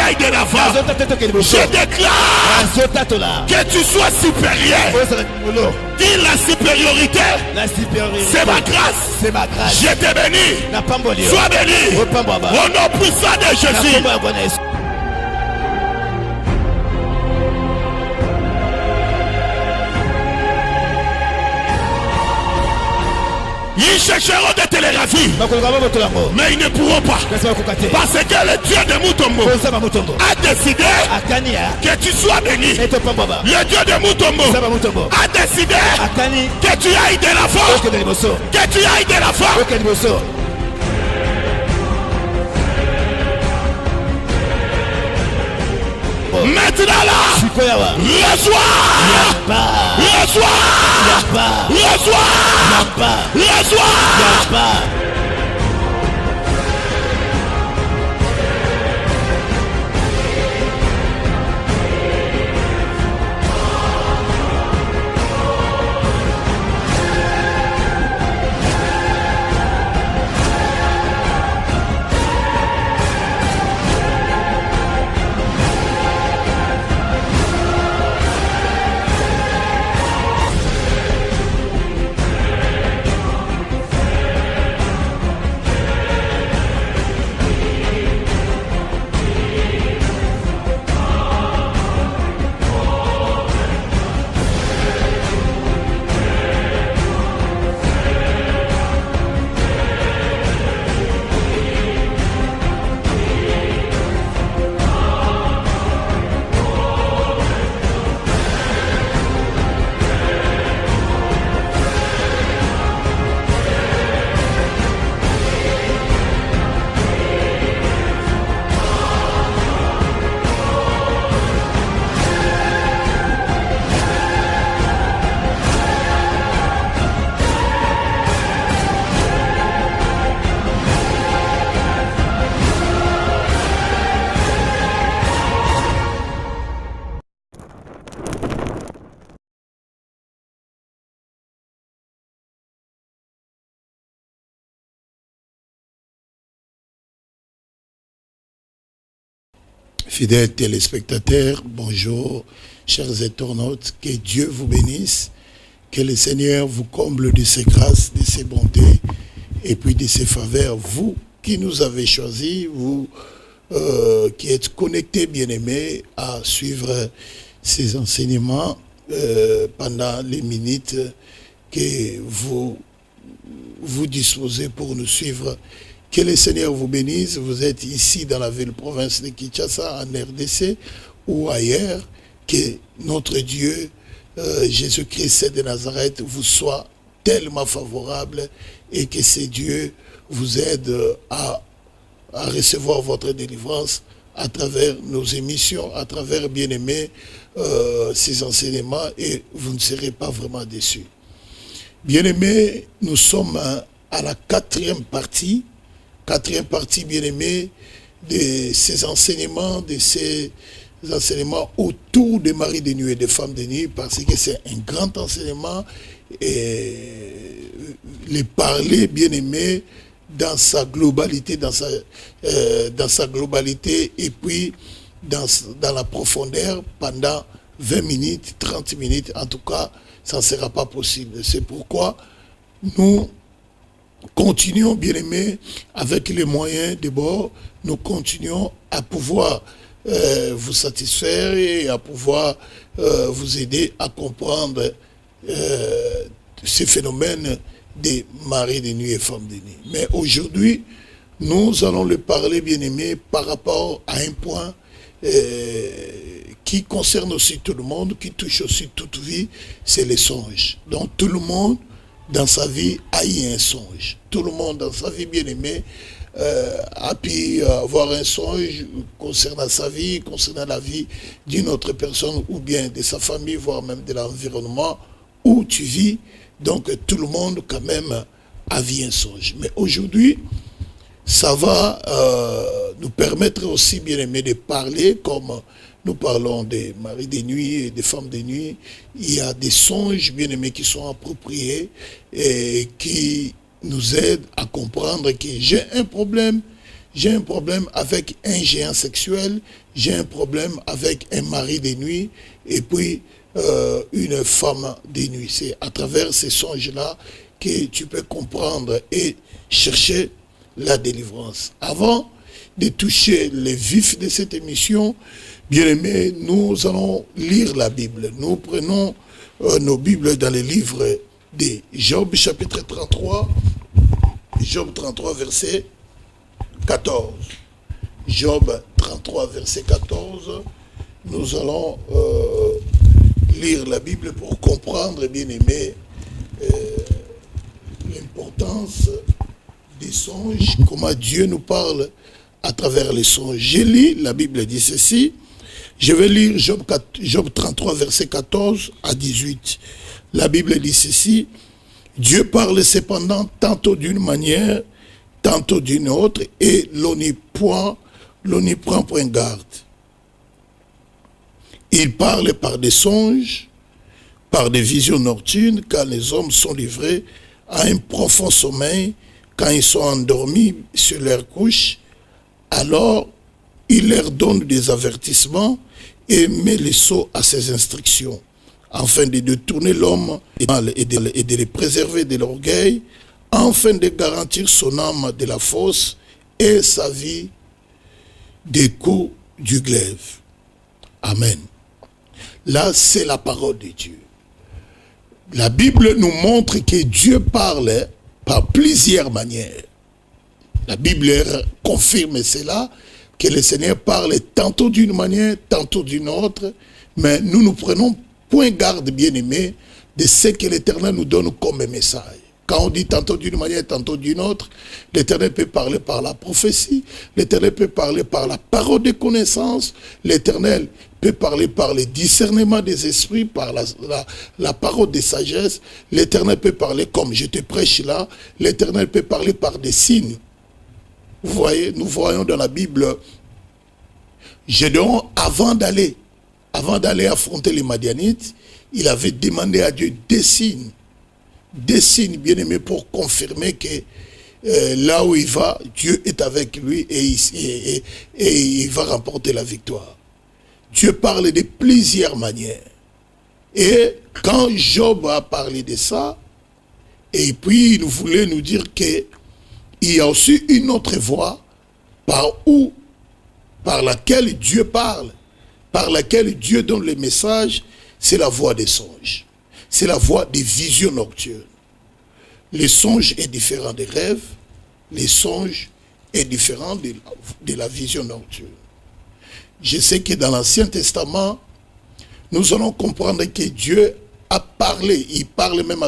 ailles de l'avant. Je déclare que tu sois supérieur. Dis la supériorité. C'est ma grâce. Je te bénis. Sois béni. Au nom puissant de Jésus. Ils chercheront de te les ravir, mais ils ne pourront pas. Parce que le Dieu de Mutombo a décidé que tu sois béni. Le Dieu de Mutombo a décidé que tu ailles de l'avant. Que tu ailles de l'avant. Maintenant là, reçois. Fidèles téléspectateurs, bonjour, chers internautes, que Dieu vous bénisse, que le Seigneur vous comble de ses grâces, de ses bontés et puis de ses faveurs. Vous qui nous avez choisis, vous qui êtes connectés, bien-aimés, à suivre ces enseignements pendant les minutes que vous disposez pour nous suivre. Que le Seigneur vous bénisse. Vous êtes ici dans la ville province de Kinshasa, en RDC ou ailleurs. Que notre Dieu, Jésus-Christ de Nazareth, vous soit tellement favorable et que ce Dieu vous aide à recevoir votre délivrance à travers nos émissions, à travers, bien-aimés, ces enseignements, et vous ne serez pas vraiment déçus. Bien-aimés, nous sommes à la quatrième partie, bien-aimé, de ces enseignements, autour des maris de nuit et des femmes de nuit, parce que c'est un grand enseignement, et les parler, bien-aimé, dans sa globalité, et puis dans la profondeur pendant 20 minutes, 30 minutes, en tout cas, ça ne sera pas possible. C'est pourquoi nous continuons, bien-aimés, avec les moyens de bord, nous continuons à pouvoir vous satisfaire et à pouvoir vous aider à comprendre ces phénomènes des maris de nuit et femmes de nuit. Mais aujourd'hui, nous allons le parler, bien-aimés, par rapport à un point qui concerne aussi tout le monde, qui touche aussi toute vie, c'est les songes. Donc tout le monde, dans sa vie, a eu un songe. Tout le monde, dans sa vie, bien-aimé, a pu avoir un songe concernant sa vie, concernant la vie d'une autre personne, ou bien de sa famille, voire même de l'environnement où tu vis. Donc tout le monde, quand même, a vu un songe. Mais aujourd'hui, ça va nous permettre aussi, bien-aimé, de parler comme nous parlons des maris de nuit et des femmes de nuit. Il y a des songes, bien-aimés, qui sont appropriés et qui nous aident à comprendre que j'ai un problème avec un géant sexuel, j'ai un problème avec un mari de nuit et puis une femme de nuit. C'est à travers ces songes-là que tu peux comprendre et chercher la délivrance. Avant de toucher les vifs de cette émission, bien aimés, nous allons lire la Bible. Nous prenons nos Bibles dans les livres de Job, chapitre 33, Job 33, verset 14. Job 33, verset 14. Nous allons lire la Bible pour comprendre, bien aimés, l'importance des songes, comment Dieu nous parle à travers les songes. Je lis, la Bible dit ceci. Je vais lire Job 33, verset 14 à 18. La Bible dit ceci. Dieu parle cependant tantôt d'une manière, tantôt d'une autre, et l'on n'y prend point garde. Il parle par des songes, par des visions nocturnes, quand les hommes sont livrés à un profond sommeil, quand ils sont endormis sur leur couche, alors il leur donne des avertissements et met les sceaux à ses instructions, afin de détourner l'homme et de les préserver de l'orgueil, afin de garantir son âme de la fosse et sa vie des coups du glaive. Amen. Là, c'est la parole de Dieu. La Bible nous montre que Dieu parle par plusieurs manières. La Bible confirme cela, que le Seigneur parle tantôt d'une manière, tantôt d'une autre, mais nous prenons point garde, bien-aimés, de ce que l'Éternel nous donne comme message. Quand on dit tantôt d'une manière, tantôt d'une autre, l'Éternel peut parler par la prophétie, l'Éternel peut parler par la parole de connaissance, l'Éternel peut parler par le discernement des esprits, par la parole de sagesse, l'Éternel peut parler comme je te prêche là, l'Éternel peut parler par des signes. Vous voyez, nous voyons dans la Bible, Gédéon, avant d'aller affronter les Madianites, il avait demandé à Dieu des signes bien aimés pour confirmer que là où il va, Dieu est avec lui et il va remporter la victoire. Dieu parle de plusieurs manières. Et quand Job a parlé de ça, et puis il voulait nous dire qu'il y a aussi une autre voie par laquelle Dieu parle, par laquelle Dieu donne les messages, c'est la voie des songes. C'est la voie des visions nocturnes. Les songes est différent des rêves, les songes est différent de la vision nocturne. Je sais que dans l'Ancien Testament, nous allons comprendre que Dieu a parlé, il parle même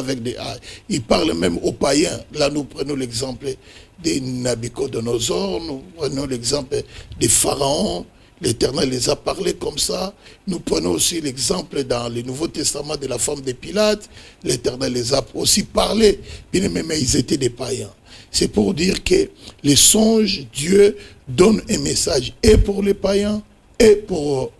il parle même aux païens. Là, nous prenons l'exemple de Nabucodonosor, nous prenons l'exemple des pharaons. L'Éternel les a parlé comme ça. Nous prenons aussi l'exemple dans le Nouveau Testament de la femme de Pilate. L'Éternel les a aussi parlé, bien mais ils étaient des païens. C'est pour dire que les songes, Dieu donne un message et pour les païens et pour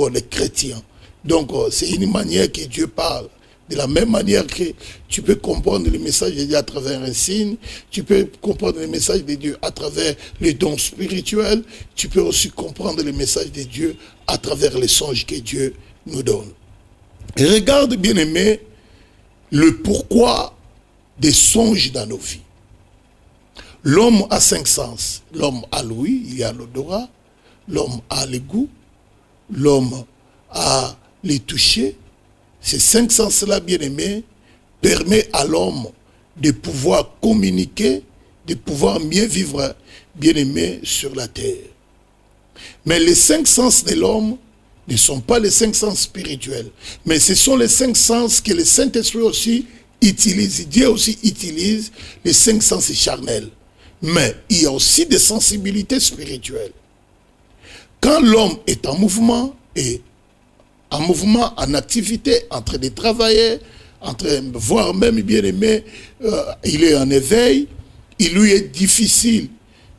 les chrétiens. Donc c'est une manière que Dieu parle. De la même manière que tu peux comprendre le message de Dieu à travers un signe, tu peux comprendre le message de Dieu à travers les dons spirituels, tu peux aussi comprendre le message de Dieu à travers les songes que Dieu nous donne. Et regarde, bien aimé, le pourquoi des songes dans nos vies. L'homme a 5 sens. L'homme a l'ouïe, il y a l'odorat, l'homme a le goût, l'homme a les toucher. Ces 5 sens-là, bien aimés, permettent à l'homme de pouvoir communiquer, de pouvoir mieux vivre, bien aimé, sur la terre. Mais les 5 sens de l'homme ne sont pas les 5 sens spirituels, mais ce sont les 5 sens que le Saint-Esprit aussi utilise. Dieu aussi utilise les 5 sens charnels. Mais il y a aussi des sensibilités spirituelles. Quand l'homme est en mouvement, en activité, en train de travailler, voire même bien aimé, il est en éveil, il lui est difficile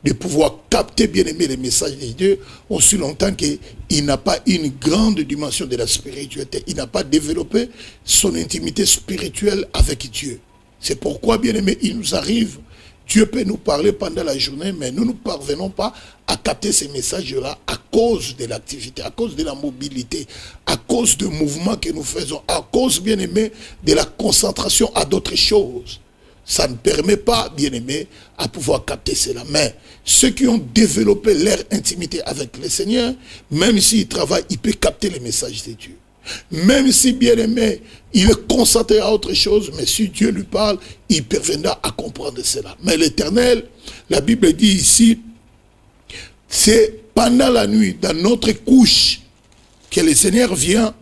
de pouvoir capter bien aimé les messages de Dieu, aussi longtemps qu'il n'a pas une grande dimension de la spiritualité. Il n'a pas développé son intimité spirituelle avec Dieu. C'est pourquoi, bien aimé, il nous arrive Dieu peut nous parler pendant la journée, mais nous ne parvenons pas à capter ces messages-là à cause de l'activité, à cause de la mobilité, à cause du mouvement que nous faisons, à cause, bien aimé, de la concentration à d'autres choses. Ça ne permet pas, bien aimé, à pouvoir capter cela. Mais ceux qui ont développé leur intimité avec le Seigneur, même s'ils travaillent, ils peuvent capter les messages de Dieu. Même si, bien aimé, il est concentré à autre chose, mais si Dieu lui parle, il parviendra à comprendre cela. Mais l'Éternel, la Bible dit ici, c'est pendant la nuit, dans notre couche, que le Seigneur vient,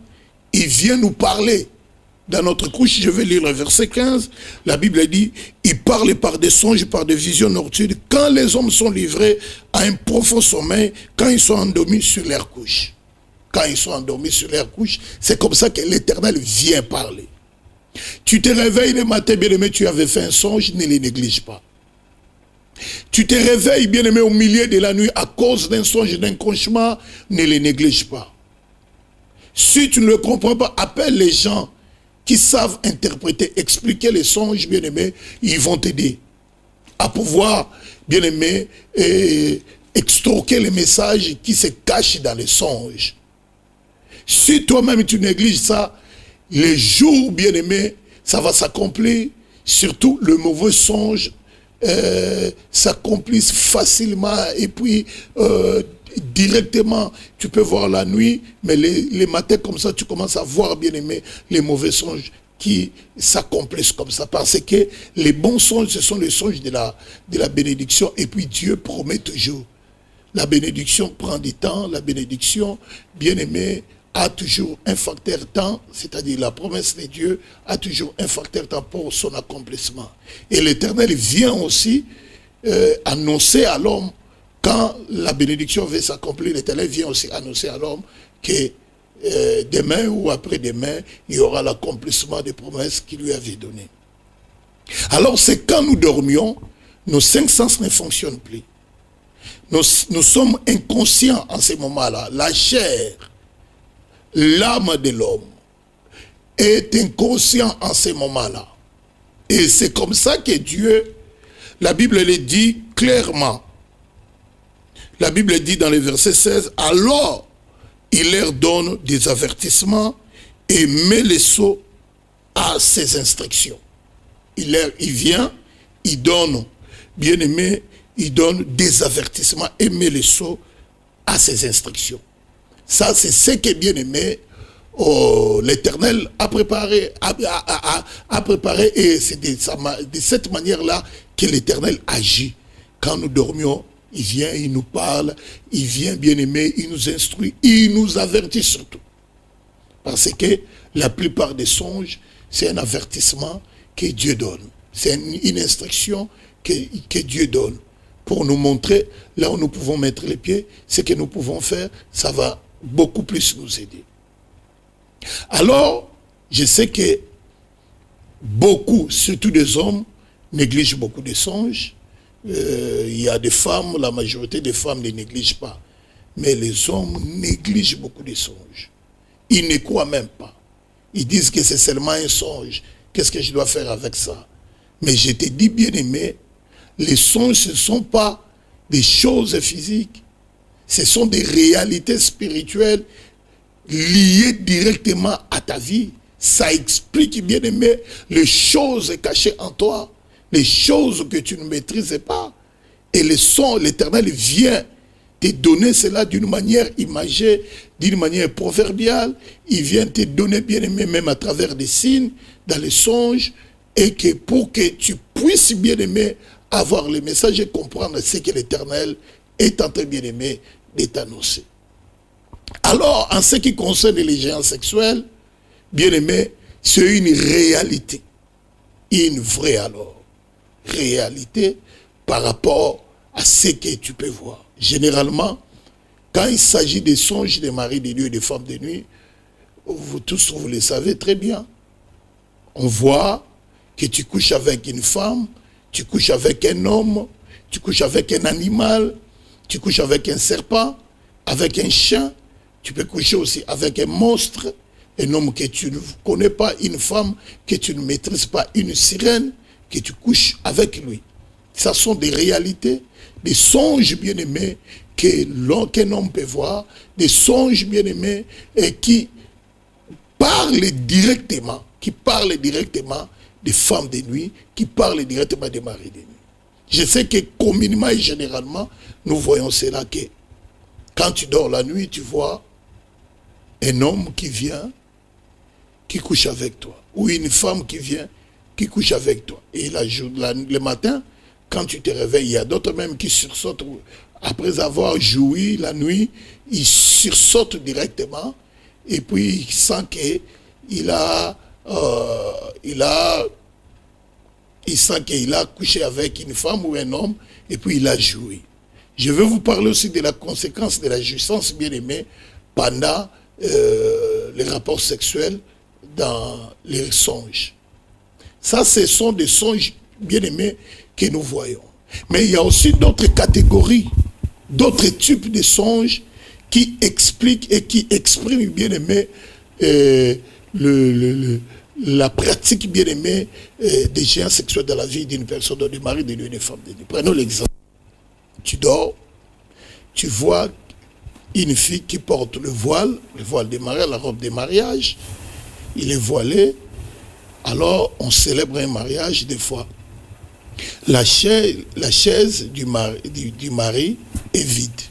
il vient nous parler. Dans notre couche, je vais lire le verset 15, la Bible dit, il parle par des songes, par des visions nocturnes, quand les hommes sont livrés à un profond sommeil, quand ils sont endormis sur leur couche. Quand ils sont endormis sur leur couche, c'est comme ça que l'Éternel vient parler. Tu te réveilles le matin, bien-aimé, tu avais fait un songe, ne le néglige pas. Tu te réveilles, bien-aimé, au milieu de la nuit à cause d'un songe, d'un cauchemar, ne le néglige pas. Si tu ne le comprends pas, appelle les gens qui savent interpréter, expliquer les songes, bien-aimé, ils vont t'aider à pouvoir, bien-aimé, extorquer les messages qui se cachent dans les songes. Si toi-même tu négliges ça, les jours, bien-aimés, ça va s'accomplir, surtout le mauvais songe s'accomplisse facilement et puis directement, tu peux voir la nuit, mais les matins comme ça, tu commences à voir, bien-aimé, les mauvais songes qui s'accomplissent comme ça. Parce que les bons songes, ce sont les songes de la bénédiction, et puis Dieu promet toujours. La bénédiction prend du temps, la bénédiction, bien-aimé, a toujours un facteur temps, c'est-à-dire la promesse de Dieu a toujours un facteur temps pour son accomplissement. Et l'Éternel vient aussi annoncer à l'homme, quand la bénédiction va s'accomplir, l'Éternel vient aussi annoncer à l'homme que demain ou après-demain, il y aura l'accomplissement des promesses qu'il lui avait données. Alors c'est quand nous dormions, nos cinq sens ne fonctionnent plus. Nous sommes inconscients en ces moments-là. La chair, l'âme de l'homme est inconscient en ces moments-là. Et c'est comme ça que Dieu, la Bible le dit clairement. La Bible dit dans le verset 16, alors il leur donne des avertissements et met les sceaux à ses instructions. Il vient, il donne, bien aimé, il donne des avertissements et met les sceaux à ses instructions. Ça, c'est ce que, bien aimé, l'Éternel a préparé, et c'est de cette manière-là que l'Éternel agit. Quand nous dormions, il vient, il nous parle, il vient, bien aimé, il nous instruit, il nous avertit surtout. Parce que la plupart des songes, c'est un avertissement que Dieu donne. C'est une instruction que Dieu donne pour nous montrer là où nous pouvons mettre les pieds, ce que nous pouvons faire, ça va beaucoup plus nous aider. Alors, je sais que beaucoup, surtout des hommes, négligent beaucoup de songes. Il y a des femmes, la majorité des femmes ne négligent pas. Mais les hommes négligent beaucoup de songes. Ils ne croient même pas. Ils disent que c'est seulement un songe. Qu'est-ce que je dois faire avec ça? Mais je te dis, bien aimé, les songes, ce ne sont pas des choses physiques. Ce sont des réalités spirituelles liées directement à ta vie. Ça explique, bien aimé, les choses cachées en toi, les choses que tu ne maîtrises pas. Et l'Éternel vient te donner cela d'une manière imagée, d'une manière proverbiale. Il vient te donner, bien aimé, même à travers des signes, dans les songes, et que pour que tu puisses, bien aimé, avoir le message et comprendre ce que l'Éternel est en train, bien aimé, de t'annoncer. Alors, en ce qui concerne les géants sexuels, bien aimé, c'est une réalité. Une vraie alors. Réalité par rapport à ce que tu peux voir. Généralement, quand il s'agit des songes des maris de Dieu et des femmes de nuit, vous tous, vous le savez très bien. On voit que tu couches avec une femme, tu couches avec un homme, tu couches avec un animal, tu couches avec un serpent, avec un chien, tu peux coucher aussi avec un monstre, un homme que tu ne connais pas, une femme que tu ne maîtrises pas, une sirène, que tu couches avec lui. Ça sont des réalités, des songes bien-aimés qu'un homme peut voir, des songes bien-aimés et qui parlent directement des femmes de nuit, qui parlent directement des maris de nuit. Je sais que communément et généralement, nous voyons cela que quand tu dors la nuit, tu vois un homme qui vient, qui couche avec toi, ou une femme qui vient, qui couche avec toi. Et le matin, quand tu te réveilles, il y a d'autres même qui sursautent. Après avoir joui la nuit, ils sursautent directement, et puis il sent qu'il a couché avec une femme ou un homme, et puis il a joui. Je vais vous parler aussi de la conséquence de la jouissance bien-aimée pendant les rapports sexuels dans les songes. Ça, ce sont des songes bien-aimés que nous voyons. Mais il y a aussi d'autres catégories, d'autres types de songes qui expliquent et qui expriment bien-aimés la pratique bien-aimée des géants sexuels dans la vie d'une personne, du mari, de l'une des femmes. Prenons l'exemple. Tu dors, tu vois une fille qui porte le voile de mariage, la robe de mariage, il est voilé, alors on célèbre un mariage des fois. La chaise du mari est vide.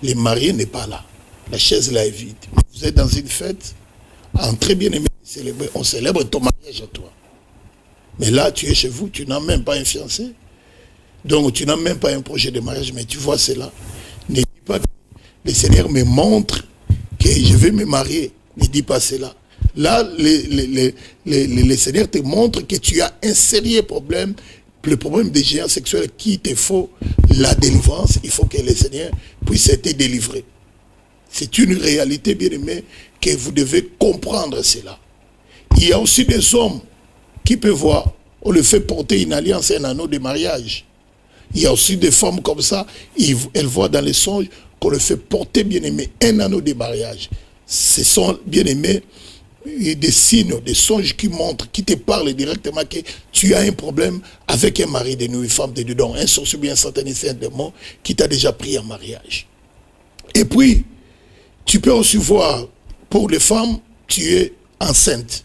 Le mari n'est pas là. La chaise là est vide. Vous êtes dans une fête, très bien aimé, on célèbre ton mariage à toi. Mais là, tu es chez vous, tu n'as même pas un fiancé. Donc tu n'as même pas un projet de mariage, mais tu vois cela. Ne dis pas que le Seigneur me montre que je vais me marier. Ne dis pas cela. Là, le Seigneur te montre que tu as un sérieux problème, le problème des géants sexuels, qu'il te faut la délivrance. Il faut que le Seigneur puisse te délivrer. C'est une réalité, bien aimée, que vous devez comprendre cela. Il y a aussi des hommes qui peuvent voir, on le fait porter une alliance et un anneau de mariage. Il y a aussi des femmes comme ça, elles voient dans les songes qu'on le fait porter, bien aimé, un anneau de mariage. Ce sont, bien aimés, des signes, des songes qui montrent, qui te parlent directement que tu as un problème avec un mari de nuit, une femme de nuit, donc un sorcier bien satanisé, un démon qui t'a déjà pris en mariage. Et puis, tu peux aussi voir, pour les femmes, tu es enceinte.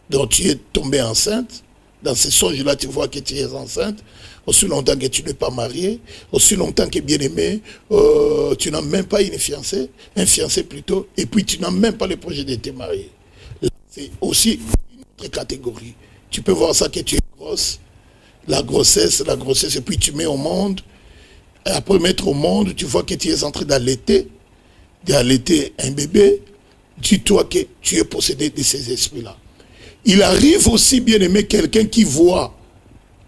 Donc tu es tombée enceinte. Dans ces songes-là, tu vois que tu es enceinte. Aussi longtemps que tu n'es pas marié, aussi longtemps que bien aimé, tu n'as même pas une fiancée, un fiancé plutôt, et puis tu n'as même pas le projet de te marier. C'est aussi une autre catégorie. Tu peux voir ça que tu es grosse, la grossesse, et puis tu mets au monde. Et après mettre au monde, tu vois que tu es en train d'allaiter un bébé. Dis-toi que tu es possédé de ces esprits-là. Il arrive aussi, bien aimé, quelqu'un qui voit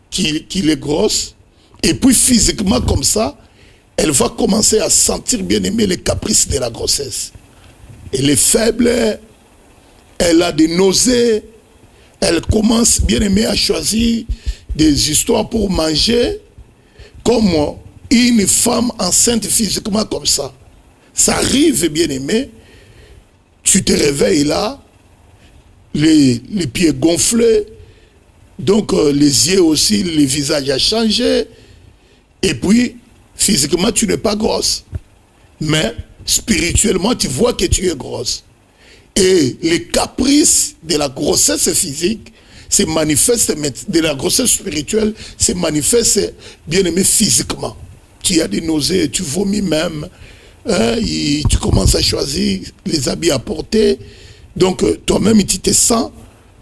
qu'il est grosse, et puis physiquement comme ça, elle va commencer à sentir, bien aimé, les caprices de la grossesse. Elle est faible, elle a des nausées, elle commence, bien aimé, à choisir des histoires pour manger, comme une femme enceinte physiquement comme ça. Ça arrive, bien aimé, tu te réveilles là, les pieds gonflés, donc les yeux aussi, le visage a changé, et puis physiquement tu n'es pas grosse, mais spirituellement tu vois que tu es grosse. Et les caprices de la grossesse physique se manifestent, de la grossesse spirituelle se manifestent, bien aimé, physiquement. Tu as des nausées, tu vomis même, tu commences à choisir les habits à porter. Donc toi-même tu te sens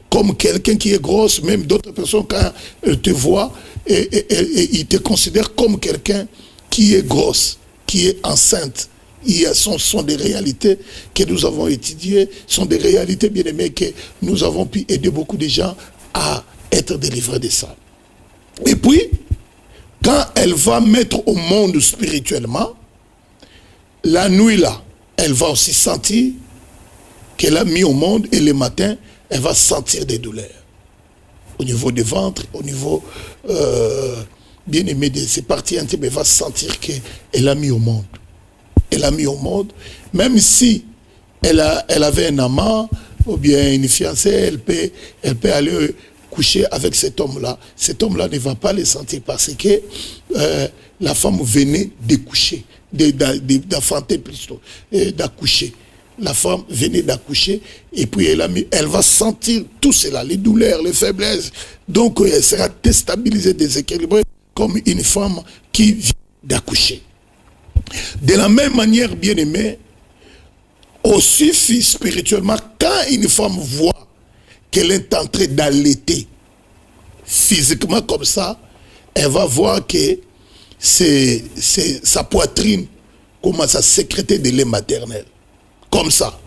comme quelqu'un qui est grosse. Même d'autres personnes, quand elles te voient, et ils te considèrent comme quelqu'un qui est grosse, qui est enceinte. Sont des réalités que nous avons étudiées, sont des réalités bien aimées que nous avons pu aider beaucoup de gens à être délivrés de ça. Et puis, quand elle va mettre au monde spirituellement, la nuit là, elle va aussi sentir qu'elle a mis au monde, et le matin, elle va sentir des douleurs. Au niveau du ventre, au niveau bien aimé de ses parties intimes, elle va sentir qu'elle a mis au monde. Elle a mis au monde, même si elle avait un amant ou bien une fiancée, elle peut aller coucher avec cet homme-là ne va pas le sentir parce que la femme venait d'accoucher, d'enfanter plutôt, d'accoucher. La femme venait d'accoucher et puis elle va sentir tout cela, les douleurs, les faiblesses. Donc elle sera déstabilisée, déséquilibrée comme une femme qui vient d'accoucher. De la même manière, bien aimé, aussi spirituellement, quand une femme voit qu'elle est en train d'allaiter physiquement comme ça, elle va voir que sa poitrine commence à sécréter de lait maternel. Comme ça.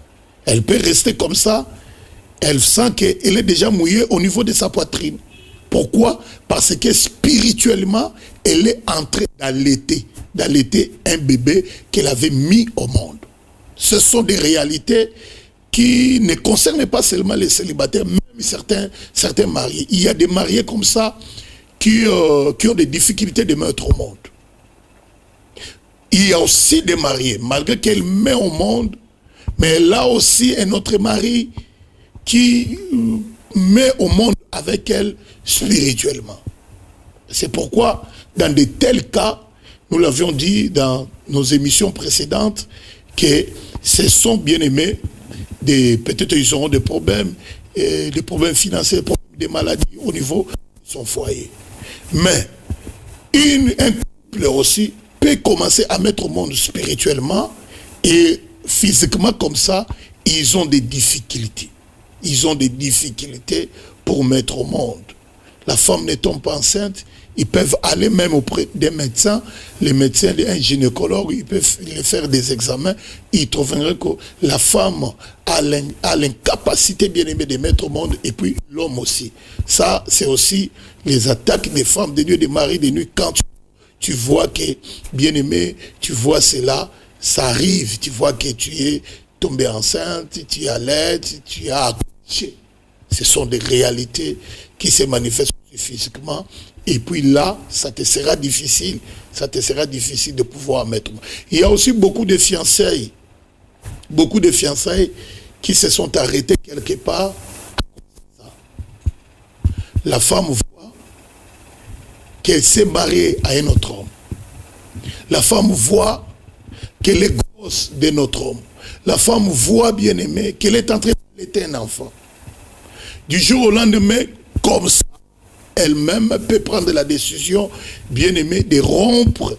Elle peut rester comme ça. Elle sent qu'elle est déjà mouillée au niveau de sa poitrine. Pourquoi? Parce que spirituellement, elle est en train d'allaiter un bébé qu'elle avait mis au monde. Ce sont des réalités qui ne concernent pas seulement les célibataires, même certains mariés. Il y a des mariés comme ça qui ont des difficultés de mettre au monde. Il y a aussi des mariés, malgré qu'elle met au monde, mais là aussi un autre mari qui met au monde avec elle spirituellement. C'est pourquoi, dans de tels cas, nous l'avions dit dans nos émissions précédentes, que ce sont bien aimés, peut-être ils auront des problèmes financiers, des maladies au niveau de son foyer. Mais un couple aussi peut commencer à mettre au monde spirituellement et physiquement comme ça, ils ont des difficultés. Ils ont des difficultés pour mettre au monde. La femme ne tombe pas enceinte, ils peuvent aller même auprès des médecins, les médecins, un gynécologue, ils peuvent les faire des examens, ils trouveraient que la femme a l'incapacité bien aimée de mettre au monde, et puis l'homme aussi. Ça, c'est aussi les attaques des femmes, des nuits, des maris, des nuits, quand tu vois que, bien aimé, tu vois cela, ça arrive, tu vois que tu es tombé enceinte, tu as l'aide, tu as accouché. Ce sont des réalités qui se manifestent physiquement. Et puis là, ça te sera difficile de pouvoir mettre. Il y a aussi beaucoup de fiançailles qui se sont arrêtées quelque part. La femme voit qu'elle s'est mariée à un autre homme. La femme voit qu'elle est grosse de notre homme. La femme voit, bien aimée, qu'elle est en train d'allaiter un enfant. Du jour au lendemain, comme ça, elle-même peut prendre la décision, bien aimée, de rompre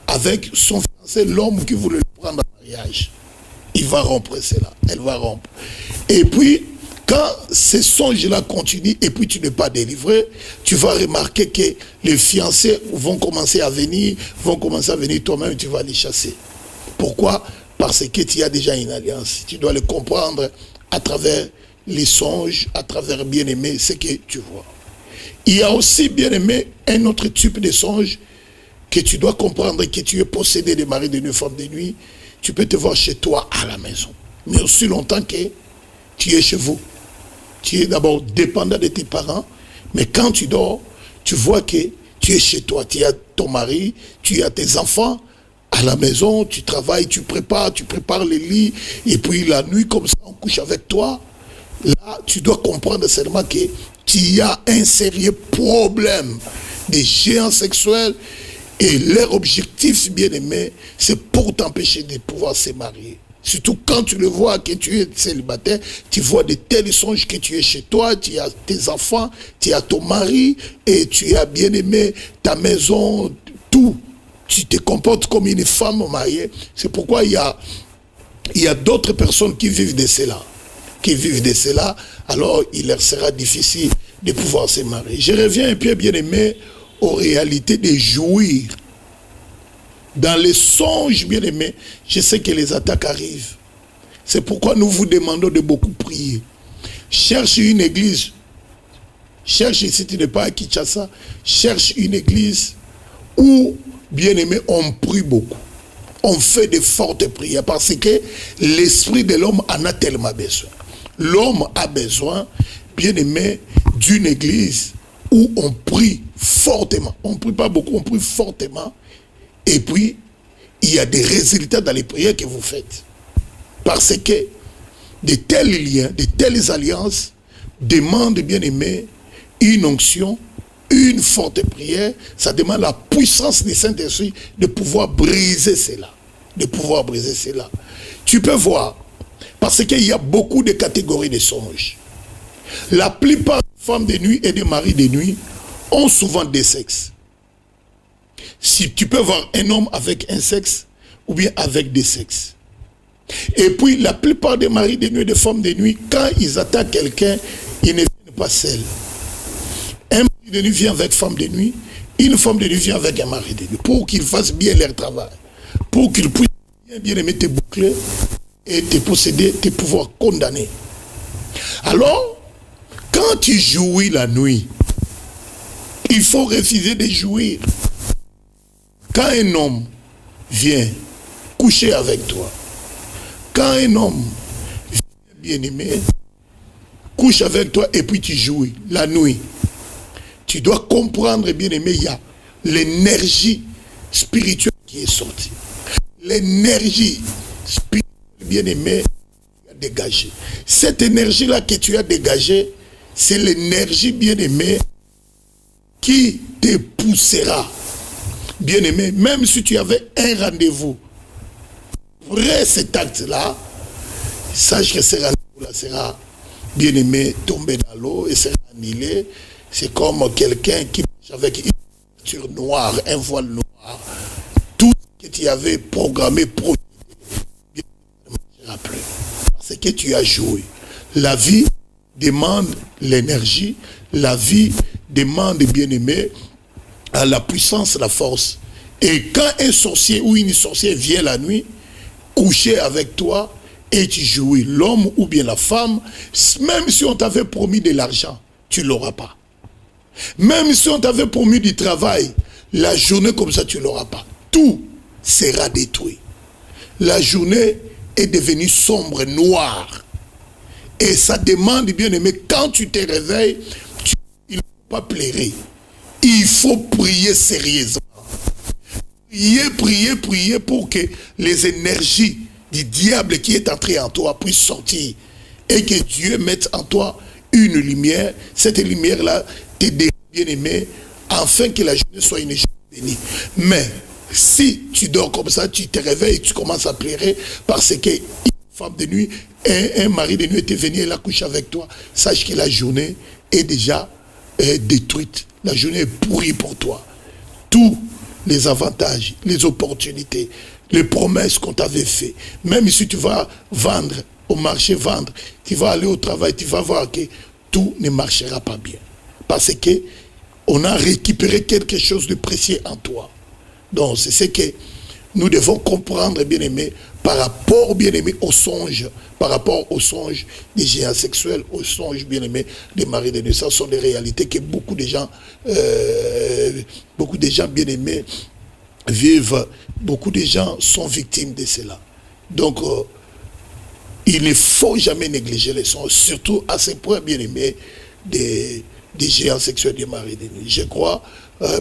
avec son fiancé, l'homme qui voulait le prendre en mariage. Il va rompre cela, elle va rompre. Et puis, quand ces songes-là continuent et puis tu n'es pas délivré, tu vas remarquer que les fiancés vont commencer à venir toi-même, tu vas les chasser. Pourquoi? Parce que tu as déjà une alliance. Tu dois le comprendre à travers les songes, à travers, bien aimé, ce que tu vois. Il y a aussi, bien aimé, un autre type de songe que tu dois comprendre, que tu es possédé de mari, de nuit, femme de nuit. Tu peux te voir chez toi à la maison. Mais aussi longtemps que tu es chez vous. Tu es d'abord dépendant de tes parents, mais quand tu dors, tu vois que tu es chez toi. Tu as ton mari, tu as tes enfants à la maison, tu travailles, tu prépares les lits, et puis la nuit, comme ça, on couche avec toi. Là, tu dois comprendre seulement que tu as un sérieux problème des géants sexuels et leur objectif, bien aimé, c'est pour t'empêcher de pouvoir se marier. Surtout quand tu le vois que tu es célibataire, tu vois de tels songes que tu es chez toi, tu as tes enfants, tu as ton mari, et tu as bien aimé ta maison, tout. Tu te comportes comme une femme mariée. C'est pourquoi il y a d'autres personnes qui vivent de cela. Alors il leur sera difficile de pouvoir se marier. Je reviens un peu, bien aimé, aux réalités de jouir. Dans les songes, bien aimés, je sais que les attaques arrivent. C'est pourquoi nous vous demandons de beaucoup prier. Cherche une église. Cherche, si tu n'es pas à Kinshasa, cherche une église où, bien aimé, on prie beaucoup. On fait de fortes prières parce que l'esprit de l'homme en a tellement besoin. L'homme a besoin, bien aimé, d'une église où on prie fortement. On ne prie pas beaucoup, on prie fortement. Et puis, il y a des résultats dans les prières que vous faites. Parce que de tels liens, de telles alliances demandent, bien aimé, une onction, une forte prière. Ça demande la puissance du Saint-Esprit de pouvoir briser cela. De pouvoir briser cela. Tu peux voir, parce qu'il y a beaucoup de catégories de songes. La plupart des femmes de nuit et des maris de nuit ont souvent des sexes. Si tu peux voir un homme avec un sexe ou bien avec des sexes. Et puis la plupart des maris de nuit et des femmes de nuit, quand ils attaquent quelqu'un, ils ne viennent pas seuls. Un mari de nuit vient avec femme de nuit, une femme de nuit vient avec un mari de nuit, pour qu'ils fassent bien leur travail, pour qu'ils puissent bien aimer te boucler et te posséder, te pouvoir condamner. Alors, quand tu jouis la nuit, il faut refuser de jouir. Quand un homme vient coucher avec toi, quand un homme bien aimé couche avec toi et puis tu jouis la nuit, tu dois comprendre, bien aimé, il y a l'énergie spirituelle qui est sortie. L'énergie spirituelle, bien aimé, tu as dégagée. Cette énergie-là que tu as dégagée, c'est l'énergie, bien aimé, qui te poussera. Bien aimé, même si tu avais un rendez-vous, vrai cet acte-là, sache que ce rendez-vous-là sera, bien aimé, tombé dans l'eau et sera annihilé. C'est comme quelqu'un qui marche avec une voiture noire, un voile noir. Tout ce que tu avais programmé, projeté, bien ne marchera plus. Parce que tu as joué. La vie demande l'énergie, la vie demande, bien aimé, à la puissance, la force. Et quand un sorcier ou une sorcière vient la nuit, coucher avec toi, et tu jouis, l'homme ou bien la femme, même si on t'avait promis de l'argent, tu ne l'auras pas. Même si on t'avait promis du travail, la journée comme ça, tu ne l'auras pas. Tout sera détruit. La journée est devenue sombre, noire. Et ça demande, bien aimé, quand tu te réveilles, il ne faut pas pleurer. Il faut prier sérieusement. Prier pour que les énergies du diable qui est entré en toi puissent sortir. Et que Dieu mette en toi une lumière. Cette lumière-là te dérange, bien aimé, afin que la journée soit une journée bénie. Mais si tu dors comme ça, tu te réveilles et tu commences à pleurer parce qu'une femme de nuit, un mari de nuit était venu et l'a couché avec toi, sache que la journée est déjà détruite. La journée est pourrie pour toi. Tous les avantages, les opportunités, les promesses qu'on t'avait fait, même si tu vas vendre au marché, vendre, tu vas aller au travail, tu vas voir que tout ne marchera pas bien. Parce que on a récupéré quelque chose de précieux en toi. Donc c'est ce que nous devons comprendre, bien aimé, par rapport, bien aimé, aux songes, par rapport aux songes des géants sexuels, aux songes, bien aimé, des maris de nuit. Ça sont des réalités que beaucoup de gens, bien aimés, vivent. Beaucoup de gens sont victimes de cela. Donc, il ne faut jamais négliger les songes, surtout à ce point, bien aimé, des géants sexuels des maris de nuit. Je crois,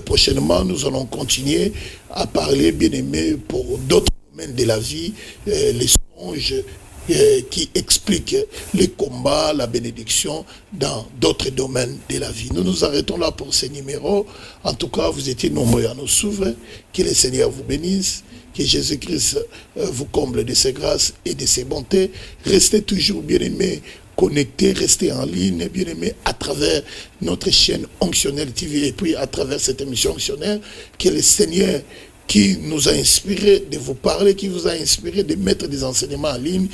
prochainement, nous allons continuer à parler, bien aimé, pour d'autres domaines de la vie, les songes qui expliquent les combats, la bénédiction dans d'autres domaines de la vie. Nous nous arrêtons là pour ces numéros. En tout cas, vous étiez nombreux à nous suivre. Que le Seigneur vous bénisse. Que Jésus-Christ vous comble de ses grâces et de ses bontés. Restez toujours, bien aimés, connectés, restez en ligne, bien aimés, à travers notre chaîne Onctionnelle TV et puis à travers cette émission Onctionnelle. Que le Seigneur qui nous a inspiré de vous parler, qui vous a inspiré de mettre des enseignements en ligne,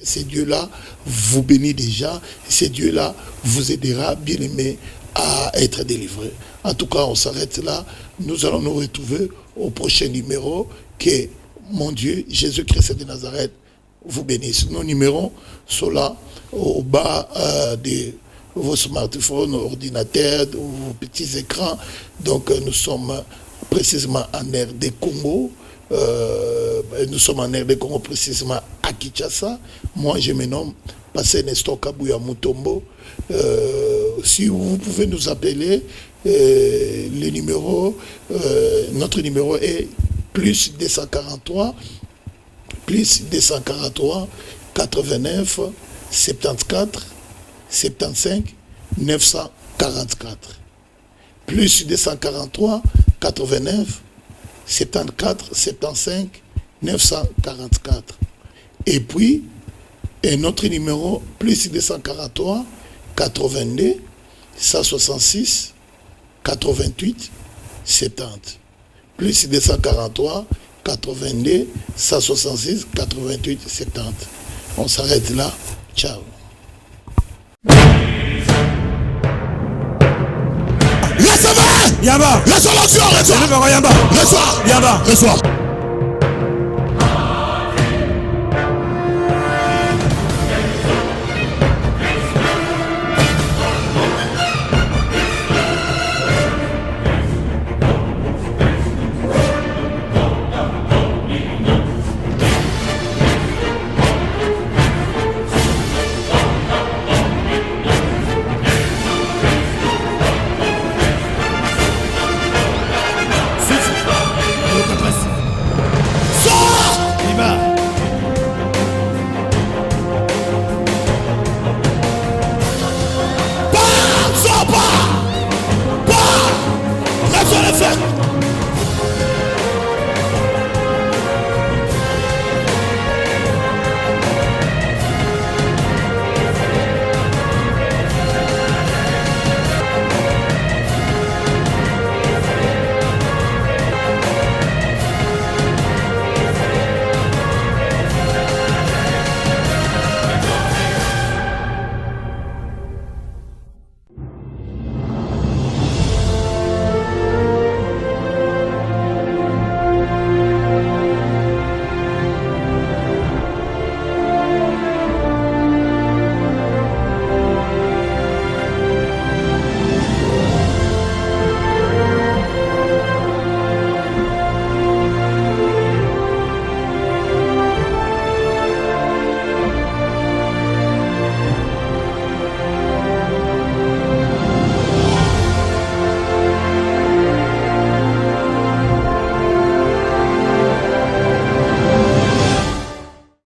ce Dieu-là vous bénit déjà, ce Dieu-là vous aidera, bien aimé, à être délivré. En tout cas, on s'arrête là. Nous allons nous retrouver au prochain numéro. Que mon Dieu, Jésus-Christ de Nazareth, vous bénisse. Nos numéros sont là, au bas de vos smartphones, ordinateurs, vos petits écrans. Donc, nous sommes précisément en RD Congo. Nous sommes en RD Congo, précisément à Kinshasa. Moi, je me nomme Pasteur Nestor Kabouya Mutombo. Si vous pouvez nous appeler, le numéro, notre numéro est plus 243 89 74 75 900 44. Plus 243, 89, 74, 75, 944. Et puis, un autre numéro, plus 243, 82, 166, 88, 70. Plus 243, 82, 166, 88, 70. On s'arrête là. Ciao. Laisse-moi! Yamba! Laisse-moi! Reçois! Yamba! Reçois!